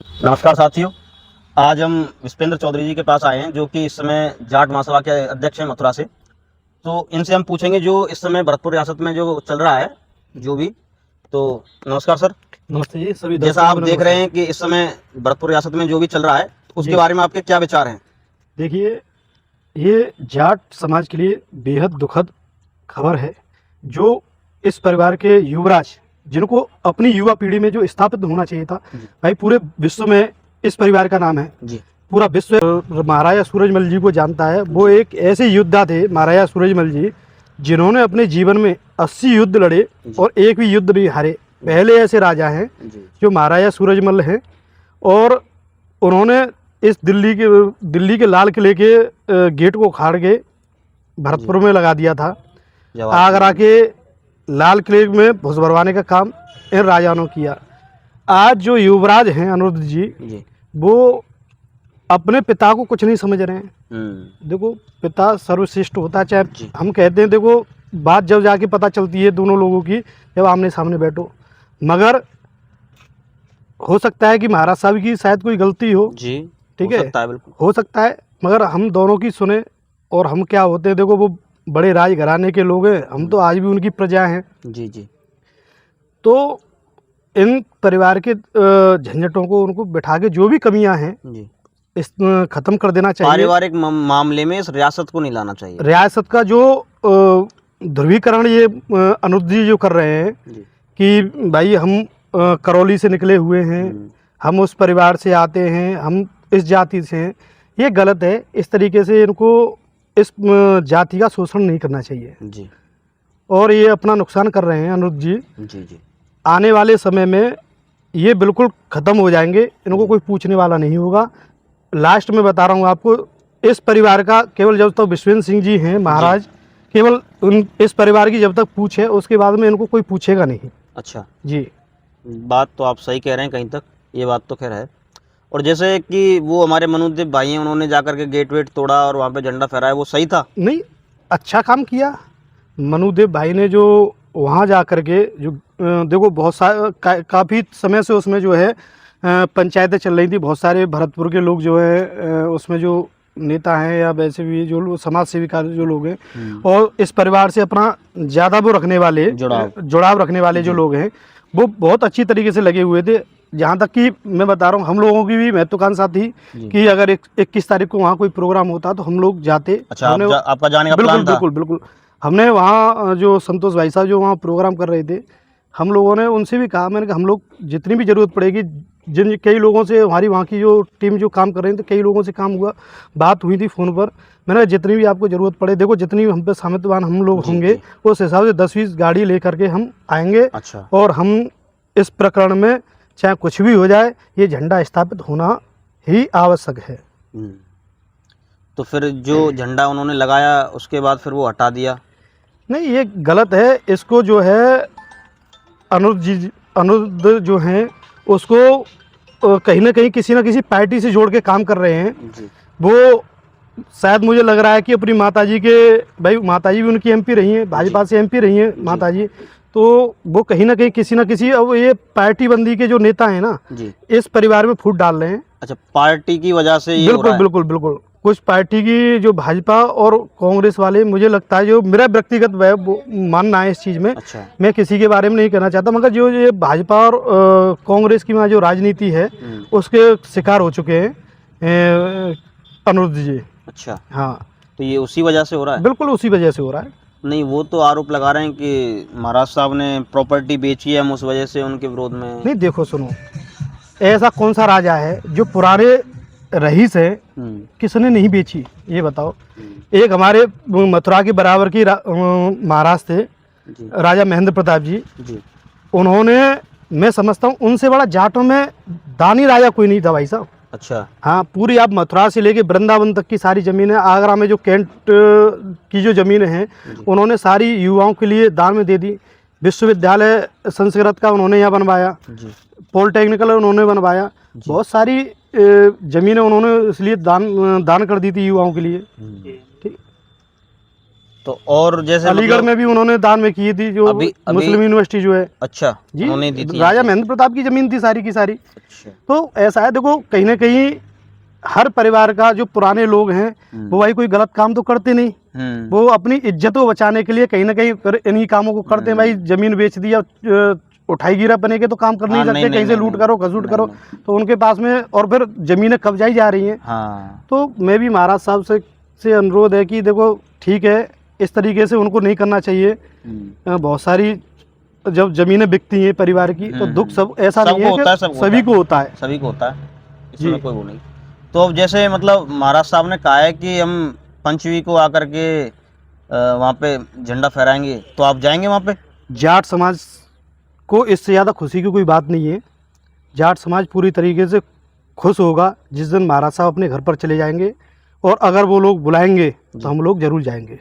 नमस्कार साथियों। आज हम विस्पेंद्र चौधरी जी के पास आए हैं, जो कि इस समय जाट महासभा के अध्यक्ष हैं मथुरा से। तो इनसे हम पूछेंगे जो इस समय भरतपुर रियासत में जो चल रहा है, जो भी। तो नमस्कार सर। नमस्ते जी सभी जैसा दर्शकों आप को देख नमस्कार। रहे हैं कि इस समय भरतपुर रियासत में जो भी चल रहा है, उसके जी। बारे में आपके क्या विचार हैं? देखिए, ये जाट समाज के लिए बेहद दुखद खबर है। जो इस परिवार के युवराज, जिनको अपनी युवा पीढ़ी में जो स्थापित होना चाहिए था, भाई पूरे विश्व में इस परिवार का नाम है। जी पूरा विश्व महाराजा सूरजमल जी को जानता है। वो एक ऐसे योद्धा थे महाराजा सूरजमल जी, जिन्होंने अपने जीवन में 80 युद्ध लड़े और एक भी युद्ध नहीं हारे। पहले ऐसे राजा हैं जो महाराजा सूरजमल हैं। और उन्होंने इस दिल्ली के लाल किले के गेट को उखाड़ के भरतपुर में लगा दिया था। आगरा के लाल किले में भुस भरवाने का काम इन राजाओं ने किया। आज जो युवराज हैं अनुरुद्ध जी, वो अपने पिता को कुछ नहीं समझ रहे हैं। देखो, पिता सर्वश्रेष्ठ होता है। चाहे हम कहते हैं, देखो बात जब जाके पता चलती है दोनों लोगों की, जब आमने सामने बैठो। मगर हो सकता है कि महाराज साहब की शायद कोई गलती हो। जी, ठीक हो है, सकता है, बिल्कुल हो सकता है। मगर हम दोनों की सुने। और हम क्या होते हैं, देखो वो बड़े राज घराने के लोग हैं, हम तो आज भी उनकी प्रजा हैं। जी जी। तो इन परिवार के झंझटों को उनको बिठा के जो भी कमियां हैं जी, इस खत्म कर देना चाहिए। पारिवारिक मामले में इस रियासत को नहीं लाना चाहिए। रियासत का जो ध्रुवीकरण ये अनुरुद्ध जी जो कर रहे हैं कि भाई हम करौली से निकले हुए हैं, हम उस परिवार से आते हैं, हम इस जाति से हैं, ये गलत है। इस तरीके से इनको इस जाति का शोषण नहीं करना चाहिए। जी और ये अपना नुकसान कर रहे हैं अनुरुद्ध जी। जी जी। आने वाले समय में ये बिल्कुल ख़त्म हो जाएंगे, इनको कोई पूछने वाला नहीं होगा। लास्ट में बता रहा हूँ आपको, इस परिवार का केवल जब तक विश्वेंद्र सिंह जी हैं महाराज, केवल इस परिवार की जब तक पूछ है, उसके बाद में इनको कोई पूछेगा नहीं। अच्छा जी, बात तो आप सही कह रहे हैं, कहीं तक ये बात तो खैर है। और जैसे कि वो हमारे मनुदेव भाई हैं, उन्होंने जाकर के गेट वेट तोड़ा और वहाँ पे झंडा फहराया, वो सही था? नहीं, अच्छा काम किया मनुदेव भाई ने। जो वहाँ जा कर के जो देखो बहुत काफ़ी समय से उसमें जो है पंचायतें चल रही थी। बहुत सारे भरतपुर के लोग जो है उसमें जो नेता हैं या वैसे भी जो समाज सेविका जो लोग हैं, और इस परिवार से अपना ज़्यादा वो रखने वाले जुड़ाव रखने वाले जो लोग हैं, वो बहुत अच्छी तरीके से लगे हुए थे। जहाँ तक कि मैं बता रहा हूँ, हम लोगों की भी महत्वाकांक्षा थी कि अगर 21 तारीख को वहाँ कोई प्रोग्राम होता तो हम लोग जाते। अच्छा, आपका जाने का बिल्कुल प्लान था? बिल्कुल बिल्कुल। हमने वहाँ जो संतोष भाई साहब जो वहाँ प्रोग्राम कर रहे थे, हम लोगों ने उनसे भी कहा, मैंने कहा हम लोग जितनी भी ज़रूरत पड़ेगी, जिन कई लोगों से हमारी वहाँ की जो टीम जो काम कर रहे थे, कई लोगों से काम हुआ, बात हुई थी फ़ोन पर। मैंने कहा जितनी भी आपको ज़रूरत पड़े, देखो जितनी हम पे सामर्थ्यवान हम लोग होंगे, उस हिसाब से 10-20 गाड़ी ले करके हम आएंगे। अच्छा। और हम इस प्रकरण में चाहे कुछ भी हो जाए, ये झंडा स्थापित होना ही आवश्यक है। तो फिर जो झंडा उन्होंने लगाया, उसके बाद फिर वो हटा दिया? नहीं, ये गलत है। इसको जो है अनुरुद्ध जो हैं, उसको कहीं ना कहीं किसी ना किसी पार्टी से जोड़ के काम कर रहे हैं। वो शायद मुझे लग रहा है कि अपनी माताजी के, भाई माताजी भी उनकी एमपी रही हैं, भाजपा से एमपी रही हैं माताजी। तो वो कहीं ना कहीं किसी ना किसी, अब ये पार्टी बंदी के जो नेता हैं ना, इस परिवार में फूट डाल रहे हैं। अच्छा, पार्टी की वजह से ये हो रहा बिल्कुल है? बिल्कुल बिल्कुल। कुछ पार्टी की जो भाजपा और कांग्रेस वाले, मुझे लगता है, जो मेरा व्यक्तिगत मानना है इस चीज़ में। अच्छा। मैं किसी के बारे में नहीं कहना चाहता, मगर जो ये भाजपा और कांग्रेस की जो राजनीति है, उसके शिकार हो चुके हैं अनुरुद्ध जी। अच्छा, हाँ। तो ये उसी वजह से हो रहा है? बिल्कुल उसी वजह से हो रहा है। नहीं, वो तो आरोप लगा रहे हैं कि महाराज साहब ने प्रॉपर्टी बेची है, हम उस वजह से उनके विरोध में। नहीं, देखो सुनो, ऐसा कौन सा राजा है जो पुराने रईस है, किसने नहीं बेची, ये बताओ। एक हमारे मथुरा के बराबर की महाराज थे, राजा महेंद्र प्रताप जी। उन्होंने, मैं समझता हूँ उनसे बड़ा जाटों में दानी राजा कोई नहीं था भाई साहब। अच्छा। हाँ, पूरी आप मथुरा से लेके वृंदावन तक की सारी ज़मीनें, आगरा में जो कैंट की जो ज़मीनें हैं, उन्होंने सारी युवाओं के लिए दान में दे दी। विश्वविद्यालय संस्कृत का उन्होंने यहाँ बनवाया, पॉलिटेक्निकल उन्होंने बनवाया, बहुत सारी ज़मीनें उन्होंने इसलिए दान कर दी थी युवाओं के लिए। ठीक। तो और जैसे अलीगढ़ में भी उन्होंने दान में की थी, जो अभी मुस्लिम यूनिवर्सिटी जो है अच्छा जी, उन्होंने दी थी राजा महेंद्र प्रताप की जमीन थी सारी की सारी। अच्छा तो ऐसा है, देखो कहीं ना कहीं हर परिवार का जो पुराने लोग हैं वो भाई कोई गलत काम तो करते नहीं, वो अपनी इज्जत को बचाने के लिए कहीं ना कहीं इन्हीं कामों को करते हैं। भाई जमीन बेच दी या उठाई गिरा बने के तो काम कर नहीं हाँ, सकते, कहीं से लूट करो खसूट करो, तो उनके पास में और फिर जमीनें कब्जाई जा रही हैं। हाँ तो मैं भी महाराज साहब से अनुरोध है कि देखो ठीक है, इस तरीके से उनको नहीं करना चाहिए। बहुत सारी जब जमीनें बिकती हैं परिवार की तो दुख सब ऐसा नहीं है कि सभी को होता है, सभी को होता है, इसमें कोई वो नहीं। तो अब जैसे मतलब महाराज साहब ने कहा है कि हम पंचवी को आकर के वहाँ पे झंडा फहराएंगे, तो आप जाएंगे वहाँ पे? जाट समाज को इससे ज़्यादा खुशी की कोई बात नहीं है। जाट समाज पूरी तरीके से खुश होगा जिस दिन महाराज साहब अपने घर पर चले जाएंगे, और अगर वो लोग बुलाएंगे तो हम लोग ज़रूर जाएंगे।